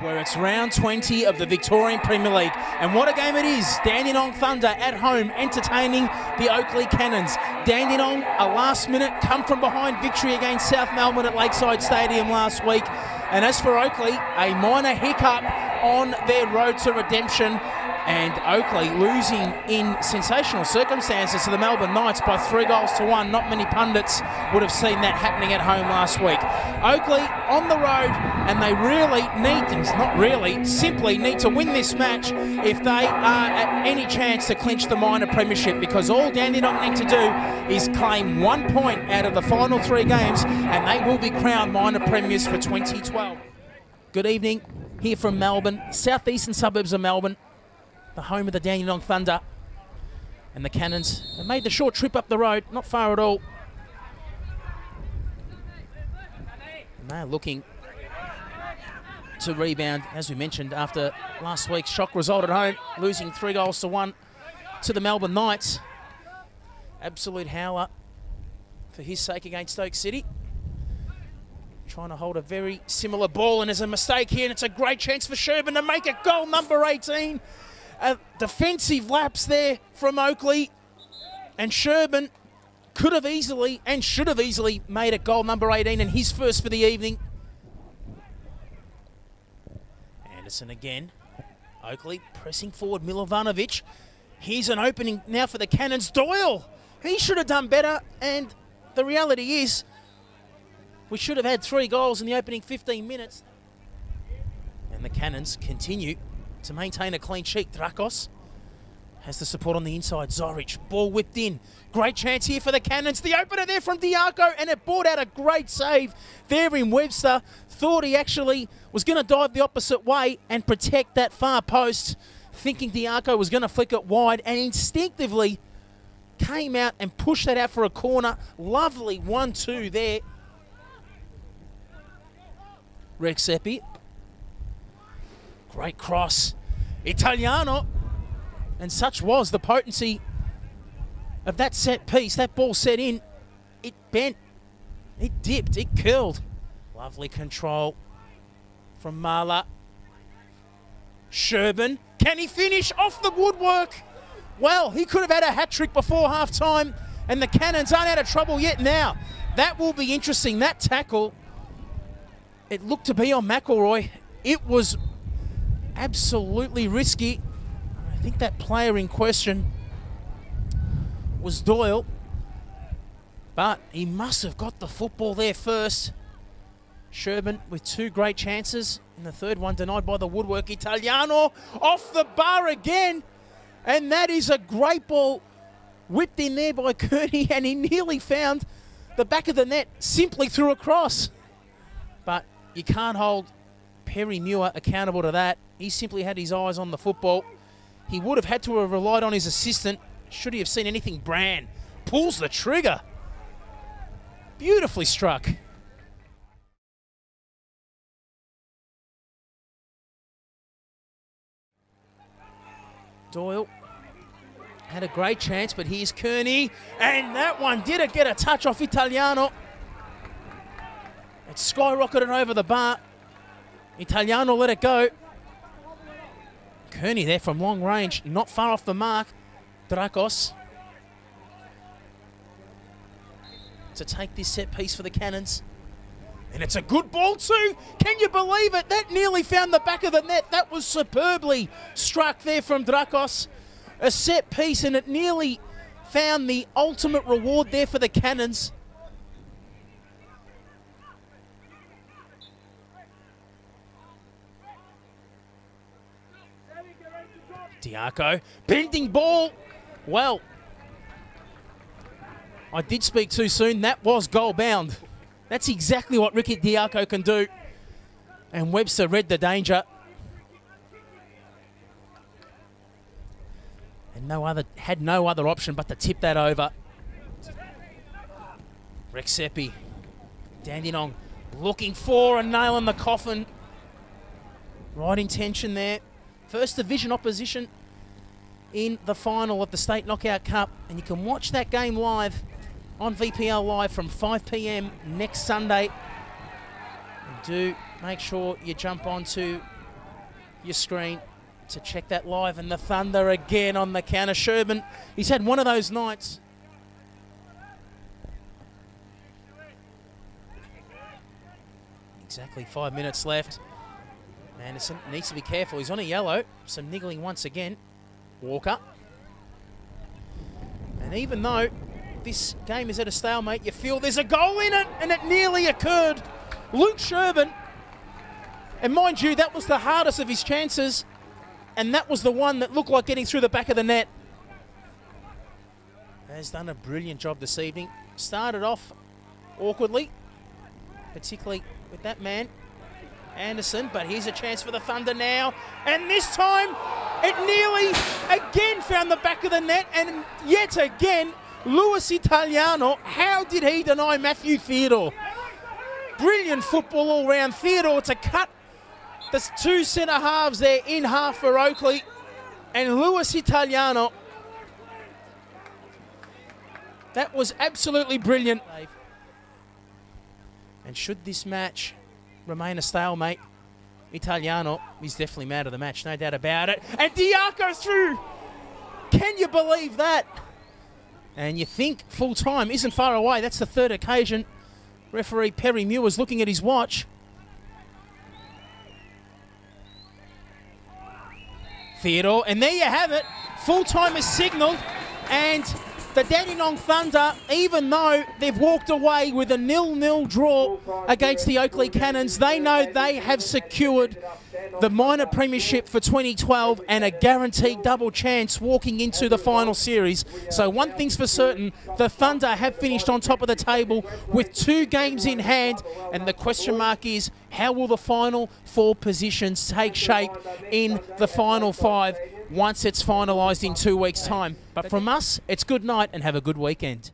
where it's round 20 of the Victorian Premier League. And what a game it is. Dandenong Thunder at home entertaining the Oakleigh Cannons. Dandenong, a last-minute come-from-behind victory against South Melbourne at Lakeside Stadium last week. And as for Oakleigh, a minor hiccup on their road to redemption. And Oakleigh losing in sensational circumstances to the Melbourne Knights by 3-1. Not many pundits would have seen that happening at home last week. Oakleigh on the road, and they simply need to win this match if they are at any chance to clinch the minor premiership, because all Dandenong need to do is claim 1 point out of the final 3 games, and they will be crowned minor premiers for 2012. Good evening, here from Melbourne, southeastern suburbs of Melbourne, the home of the Dandenong Thunder. And the Cannons have made the short trip up the road, not far at all. And they're looking to rebound, as we mentioned, after last week's shock result at home, losing 3-1 to the Melbourne Knights. Absolute howler for his sake against Stoke City. Trying to hold a very similar ball, and there's a mistake here, and it's a great chance for Sherburn to make it goal number 18. A defensive lapse there from Oakleigh, and Sherburn could have easily and should have easily made it goal number 18 and his first for the evening. Anderson again. Oakleigh pressing forward. Milovanovic. Here's an opening now for the Cannons. Doyle, he should have done better, and the reality is we should have had 3 goals in the opening 15 minutes. And the Cannons continue to maintain a clean sheet. Drakos has the support on the inside. Zoric, ball whipped in. Great chance here for the Cannons. The opener there from Diaco, and it brought out a great save there in Webster. Thought he actually was going to dive the opposite way and protect that far post, thinking Diaco was going to flick it wide, and instinctively came out and pushed that out for a corner. Lovely 1-2 there. Rexepi. Great cross. Italiano. And such was the potency of that set piece. That ball set in. It bent. It dipped. It curled. Lovely control from Marla. Sherburn. Can he finish off the woodwork? Well, he could have had a hat-trick before half-time, and the Cannons aren't out of trouble yet now. That will be interesting. That tackle, it looked to be on McElroy. It was absolutely risky. I think that player in question was Doyle, but he must have got the football there first. Sherburn with 2 great chances, and the third one denied by the woodwork. Italiano off the bar again, and that is a great ball whipped in there by Kearney, and he nearly found the back of the net simply through a cross. But you can't hold Perry Muir accountable to that. He simply had his eyes on the football. He would have had to have relied on his assistant. Should he have seen anything, Brand pulls the trigger. Beautifully struck. Doyle had a great chance, but here's Kearney, and that one did get a touch off Italiano. It skyrocketed over the bar. Italiano let it go. Kearney there from long range, not far off the mark. Drakos to take this set piece for the Cannons. And it's a good ball too. Can you believe it? That nearly found the back of the net. That was superbly struck there from Drakos. A set piece, and it nearly found the ultimate reward there for the Cannons. Diaco, bending ball. Well, I did speak too soon. That was goal bound. That's exactly what Ricky Diaco can do. And Webster read the danger. And had no other option but to tip that over. Rexepi, Dandenong looking for a nail in the coffin. Right intention there. First division opposition in the final of the State Knockout Cup. And you can watch that game live on VPL Live from 5 p.m. next Sunday. And do make sure you jump onto your screen to check that live. And the Thunder again on the counter. Sherman, he's had one of those nights. Exactly 5 minutes left. Anderson needs to be careful. He's on a yellow. Some niggling once again. Walker. And even though this game is at a stalemate, you feel there's a goal in it, and it nearly occurred. Luke Sherman, and mind you, that was the hardest of his chances, and that was the one that looked like getting through the back of the net. Has done a brilliant job this evening. Started off awkwardly, particularly with that man, Anderson, but here's a chance for the Thunder now, and this time it nearly again found the back of the net, and yet again Luis Italiano, how did he deny Matthew Theodore? Brilliant football all round. Theodore to cut the two centre halves there in half for Oakleigh, and Luis Italiano, that was absolutely brilliant. And should this match remain a stalemate, Italiano is definitely man of the match, no doubt about it. And Diaco through. Can you believe that? And you think full time isn't far away. That's the third occasion. Referee Perry Muir was looking at his watch. Theodore, and there you have it. Full time is signalled, and the Dandenong Thunder, even though they've walked away with a 0-0 draw against the Oakleigh Cannons, they know they have secured the minor premiership for 2012 and a guaranteed double chance walking into the final series. So one thing's for certain, the Thunder have finished on top of the table with 2 games in hand, and the question mark is, how will the final 4 positions take shape in the final 5 once it's finalised in 2 weeks' time? But from us, it's good night and have a good weekend.